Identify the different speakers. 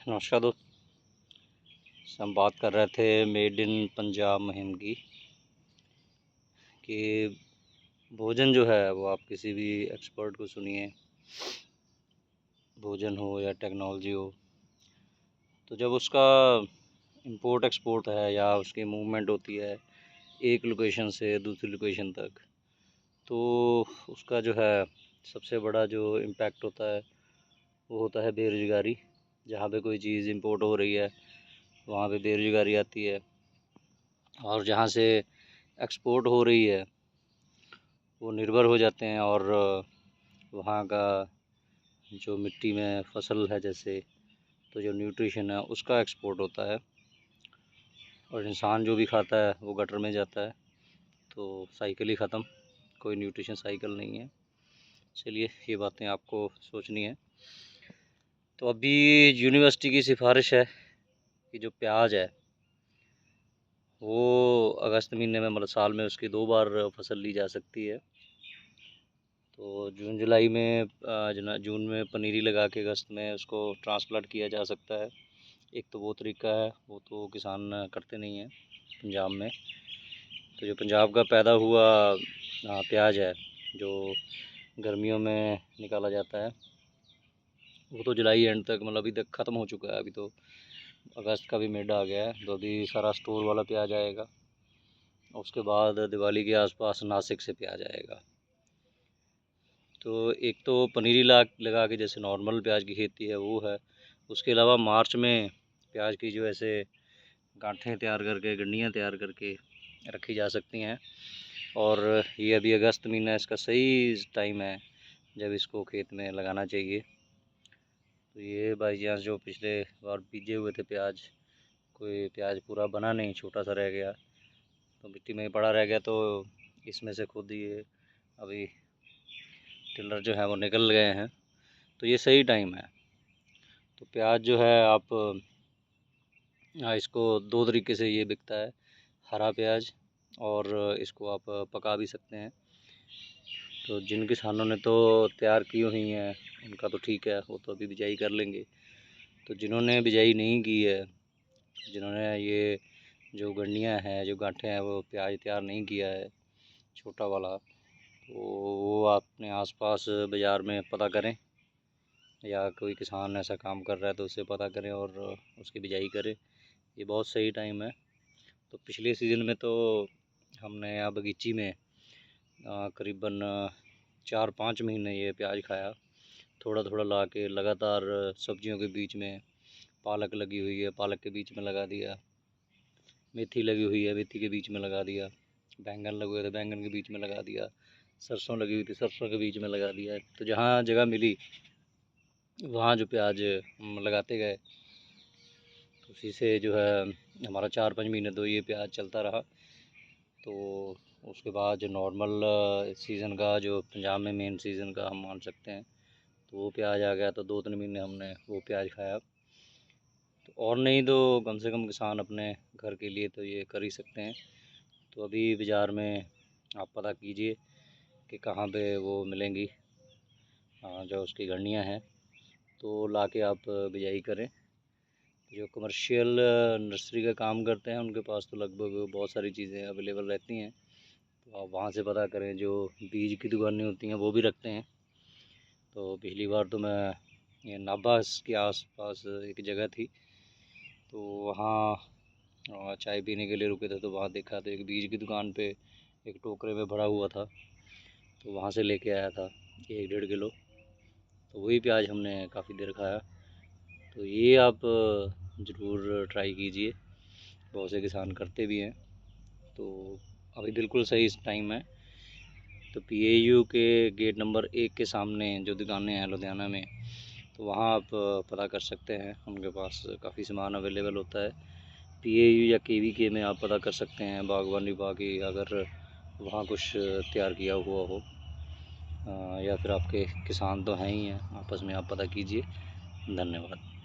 Speaker 1: नमस्कार दोस्त। हम बात कर रहे थे मेड इन पंजाब मुहिम की कि भोजन जो है वो आप किसी भी एक्सपर्ट को सुनिए, भोजन हो या टेक्नोलॉजी हो, तो जब उसका इंपोर्ट एक्सपोर्ट है या उसकी मूवमेंट होती है एक लोकेशन से दूसरी लोकेशन तक, तो उसका जो है सबसे बड़ा जो इम्पैक्ट होता है वो होता है बेरोज़गारी। जहाँ पे कोई चीज़ इंपोर्ट हो रही है वहाँ पे बेरोज़गारी आती है, और जहाँ से एक्सपोर्ट हो रही है वो निर्भर हो जाते हैं, और वहाँ का जो मिट्टी में फसल है जैसे, तो जो न्यूट्रिशन है उसका एक्सपोर्ट होता है, और इंसान जो भी खाता है वो गटर में जाता है। तो साइकिल ही ख़त्म, कोई न्यूट्रिशन साइकिल नहीं है। चलिए, ये बातें आपको सोचनी है। तो अभी यूनिवर्सिटी की सिफारिश है कि जो प्याज है वो अगस्त महीने में, मतलब साल में उसकी 2 बार फसल ली जा सकती है। तो जून जुलाई में जून में पनीरी लगा के अगस्त में उसको ट्रांसप्लांट किया जा सकता है। एक तो वो तरीका है, वो तो किसान करते नहीं हैं पंजाब में। तो जो पंजाब का पैदा हुआ प्याज है जो गर्मियों में निकाला जाता है, वो तो जुलाई एंड तक, मतलब अभी तक ख़त्म हो चुका है। अभी तो अगस्त का भी मिड आ गया है, तो अभी सारा स्टोर वाला प्याज आएगा। उसके बाद दिवाली के आसपास नासिक से प्याज आएगा। तो एक तो पनीरी लगा के जैसे नॉर्मल प्याज की खेती है वो है। उसके अलावा मार्च में प्याज की जो ऐसे गांठें तैयार करके, गंडियाँ तैयार करके रखी जा सकती हैं। और ये अभी अगस्त महीना इसका सही टाइम है जब इसको खेत में लगाना चाहिए। तो ये बाई चांस जो पिछले बार बीजे हुए थे प्याज, कोई प्याज पूरा बना नहीं, छोटा सा रह गया, तो मिट्टी में पड़ा रह गया, तो इसमें से खुद ये अभी टिलर जो है वो निकल गए हैं। तो ये सही टाइम है। तो प्याज जो है आप इसको 2 तरीके से ये बिकता है, हरा प्याज, और इसको आप पका भी सकते हैं। तो जिन किसानों ने तो तैयार की हुई हैं उनका तो ठीक है, वो तो अभी बिजाई कर लेंगे। तो जिन्होंने बिजाई नहीं की है, जिन्होंने ये जो गंडियाँ हैं, जो गांठें हैं, वो प्याज तैयार नहीं किया है छोटा वाला, तो वो अपने आसपास बाज़ार में पता करें, या कोई किसान ऐसा काम कर रहा है तो उससे पता करें और उसकी बिजाई करें। ये बहुत सही टाइम है। तो पिछले सीज़न में तो हमने यहाँ बगीची में करीबन 4-5 महीने ये प्याज खाया, थोड़ा थोड़ा ला के लगातार। सब्जियों के बीच में पालक लगी हुई है, पालक के बीच में लगा दिया, मेथी लगी हुई है, मेथी के बीच में लगा दिया, बैंगन लगे हुए थे, बैंगन के बीच में लगा दिया, सरसों लगी हुई थी, सरसों के बीच में लगा दिया। तो जहाँ जगह मिली वहाँ जो प्याज हम लगाते गए, तो उसी से जो है हमारा 4-5 महीने तो ये प्याज चलता रहा। तो उसके बाद जो नॉर्मल सीज़न का, जो पंजाब में मेन सीज़न का हम मान सकते हैं, तो वो प्याज आ गया, तो 2-3 महीने हमने वो प्याज खाया। तो और नहीं तो कम से कम किसान अपने घर के लिए तो ये कर ही सकते हैं। तो अभी बाज़ार में आप पता कीजिए कि कहाँ पे वो मिलेंगी जो उसकी गंडियाँ हैं, तो ला के आप बिजाई करें। जो कमर्शियल नर्सरी का काम करते हैं उनके पास तो लगभग बहुत सारी चीज़ें अवेलेबल रहती हैं, तो आप वहाँ से पता करें। जो बीज की दुकानें होती हैं वो भी रखते हैं। तो पिछली बार तो मैं ये नाभा के आसपास एक जगह थी, तो वहाँ चाय पीने के लिए रुके थे, तो वहाँ देखा तो एक बीज की दुकान पे एक टोकरे में भरा हुआ था, तो वहाँ से लेके आया था 1-1.5 किलो। तो वही प्याज हमने काफ़ी देर खाया। तो ये आप ज़रूर ट्राई कीजिए, बहुत से किसान करते भी हैं। तो अभी बिल्कुल सही टाइम है। तो पीएयू के गेट नंबर 1 के सामने जो दुकानें हैं लुधियाना में, तो वहाँ आप पता कर सकते हैं, उनके पास काफ़ी सामान अवेलेबल होता है। पीएयू या केवीके में आप पता कर सकते हैं बागवानी विभाग की, अगर वहाँ कुछ तैयार किया हुआ हो, या फिर आपके किसान तो हैं ही हैं, आपस में आप पता कीजिए। धन्यवाद।